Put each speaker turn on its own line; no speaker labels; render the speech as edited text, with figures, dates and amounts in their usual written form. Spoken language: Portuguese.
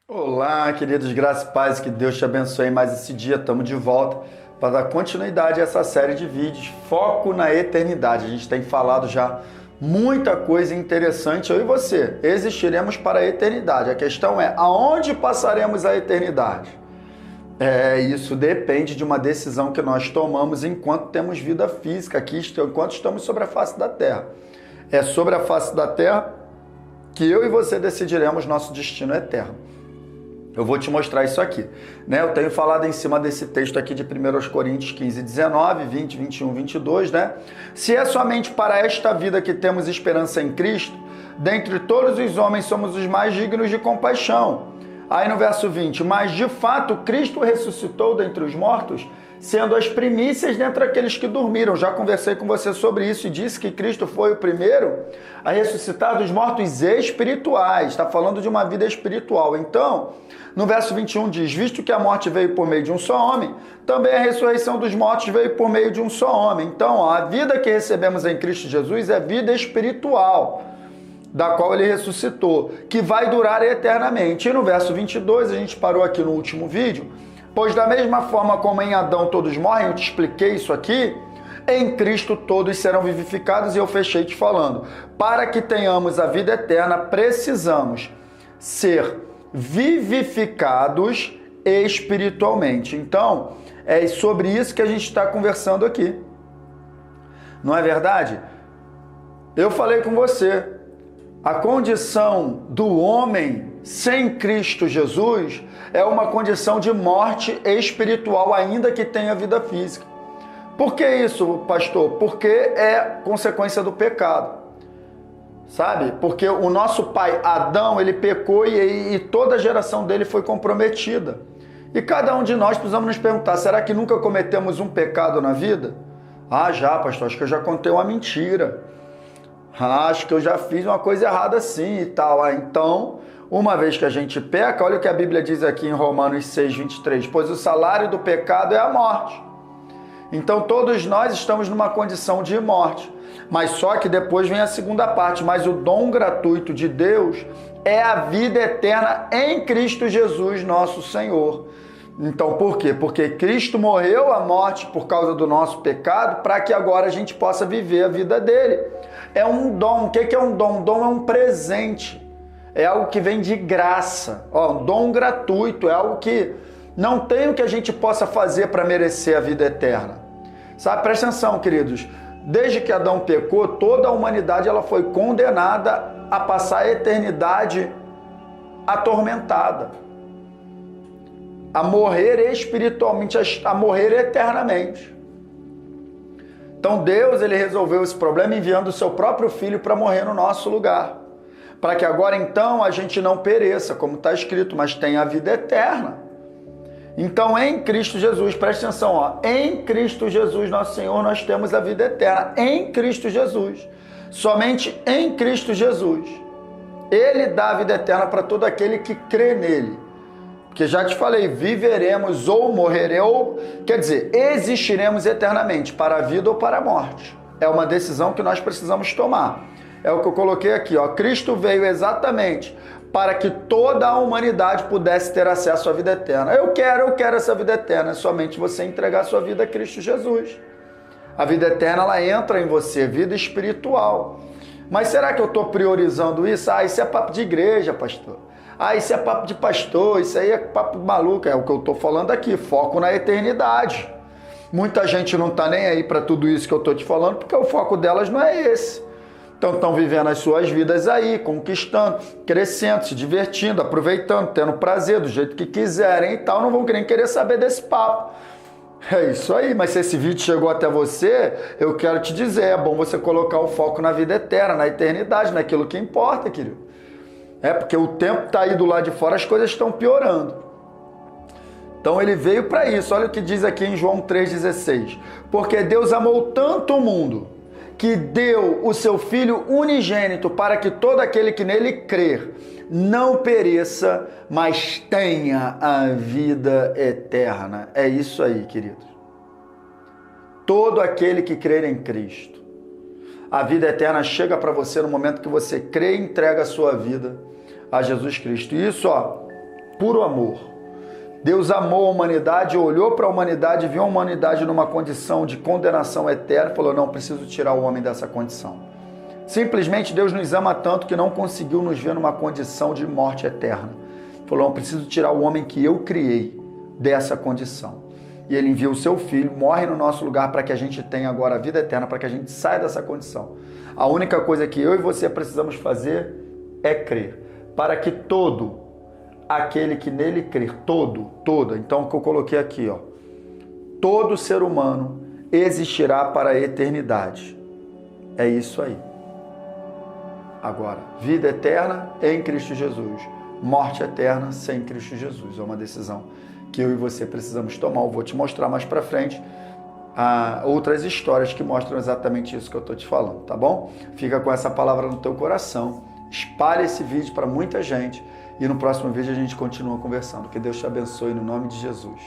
Olá, queridos, graças e paz, que Deus te abençoe mais esse dia. Estamos de volta para dar continuidade a essa série de vídeos, Foco na Eternidade. A gente tem falado já muita coisa interessante, eu e você. Existiremos para a eternidade. A questão é, aonde passaremos a eternidade? Isso depende de uma decisão que nós tomamos enquanto temos vida física aqui, enquanto estamos sobre a face da Terra. É sobre a face da Terra que eu e você decidiremos nosso destino eterno. Eu vou te mostrar isso aqui, né? Eu tenho falado em cima desse texto aqui de 1 Coríntios 15, 19, 20, 21, 22, né? Se é somente para esta vida que temos esperança em Cristo, dentre todos os homens somos os mais dignos de compaixão. Aí no verso 20, mas de fato Cristo ressuscitou dentre os mortos, sendo as primícias dentre aqueles que dormiram. Já conversei com você sobre isso e disse que Cristo foi o primeiro a ressuscitar dos mortos espirituais. Está falando de uma vida espiritual. Então, no verso 21 diz, visto que a morte veio por meio de um só homem, também a ressurreição dos mortos veio por meio de um só homem. Então, a vida que recebemos em Cristo Jesus é vida espiritual, da qual ele ressuscitou, que vai durar eternamente. E no verso 22, a gente parou aqui no último vídeo, pois da mesma forma como em Adão todos morrem, eu te expliquei isso aqui, em Cristo todos serão vivificados, e eu fechei te falando, para que tenhamos a vida eterna, precisamos ser vivificados espiritualmente. Então, é sobre isso que a gente está conversando aqui. Não é verdade? Eu falei com você, a condição do homem sem Cristo Jesus é uma condição de morte espiritual, ainda que tenha vida física. Por que isso, pastor? Porque é consequência do pecado. Sabe? Porque o nosso pai Adão, ele pecou e toda a geração dele foi comprometida. E cada um de nós precisamos nos perguntar, será que nunca cometemos um pecado na vida? Ah, já, pastor, acho que eu já contei uma mentira. Acho que eu já fiz uma coisa errada assim e tal. Então, uma vez que a gente peca, olha o que a Bíblia diz aqui em Romanos 6, 23. Pois o salário do pecado é a morte. Então, todos nós estamos numa condição de morte. Mas só que depois vem a segunda parte. Mas o dom gratuito de Deus é a vida eterna em Cristo Jesus, nosso Senhor. Então, por quê? Porque Cristo morreu a morte por causa do nosso pecado, para que agora a gente possa viver a vida dele. É um dom. O que é um dom? Um dom é um presente. É algo que vem de graça. Um dom gratuito. É algo que não tem o que a gente possa fazer para merecer a vida eterna. Sabe? Presta atenção, queridos. Desde que Adão pecou, toda a humanidade ela foi condenada a passar a eternidade atormentada. A morrer espiritualmente, a morrer eternamente. Então Deus ele resolveu esse problema enviando o seu próprio filho para morrer no nosso lugar. Para que agora então a gente não pereça, como está escrito, mas tenha a vida eterna. Então em Cristo Jesus, preste atenção, em Cristo Jesus, nosso Senhor, nós temos a vida eterna. Em Cristo Jesus. Somente em Cristo Jesus. Ele dá a vida eterna para todo aquele que crê nele. Porque já te falei, viveremos ou morreremos, quer dizer, existiremos eternamente, para a vida ou para a morte. É uma decisão que nós precisamos tomar. É o que eu coloquei aqui, Cristo veio exatamente para que toda a humanidade pudesse ter acesso à vida eterna. Eu quero essa vida eterna, é somente você entregar a sua vida a Cristo Jesus. A vida eterna, ela entra em você, vida espiritual. Mas será que eu estou priorizando isso? Isso é papo de igreja, pastor. Isso é papo de pastor, isso aí é papo maluco, é o que eu estou falando aqui, foco na eternidade. Muita gente não está nem aí para tudo isso que eu estou te falando, porque o foco delas não é esse. Então estão vivendo as suas vidas aí, conquistando, crescendo, se divertindo, aproveitando, tendo prazer do jeito que quiserem e tal, não vão querer saber desse papo. É isso aí, mas se esse vídeo chegou até você, eu quero te dizer, é bom você colocar o foco na vida eterna, na eternidade, naquilo que importa, querido. Porque o tempo está aí do lado de fora, as coisas estão piorando. Então ele veio para isso. Olha o que diz aqui em João 3,16. Porque Deus amou tanto o mundo, que deu o seu Filho unigênito, para que todo aquele que nele crer não pereça, mas tenha a vida eterna. É isso aí, queridos. Todo aquele que crer em Cristo. A vida eterna chega para você no momento que você crê e entrega a sua vida a Jesus Cristo. Isso, puro amor. Deus amou a humanidade, olhou para a humanidade, viu a humanidade numa condição de condenação eterna e falou, não, preciso tirar o homem dessa condição. Simplesmente Deus nos ama tanto que não conseguiu nos ver numa condição de morte eterna. Falou, não, preciso tirar o homem que eu criei dessa condição. E ele envia o seu filho, morre no nosso lugar para que a gente tenha agora a vida eterna, para que a gente saia dessa condição. A única coisa que eu e você precisamos fazer é crer, para que todo aquele que nele crer, toda, então o que eu coloquei aqui, ó, todo ser humano existirá para a eternidade. É isso aí. Agora, vida eterna em Cristo Jesus, morte eterna sem Cristo Jesus. É uma decisão que eu e você precisamos tomar. Eu vou te mostrar mais para frente outras histórias que mostram exatamente isso que eu estou te falando, tá bom? Fica com essa palavra no teu coração, espalhe esse vídeo para muita gente e no próximo vídeo a gente continua conversando. Que Deus te abençoe no nome de Jesus.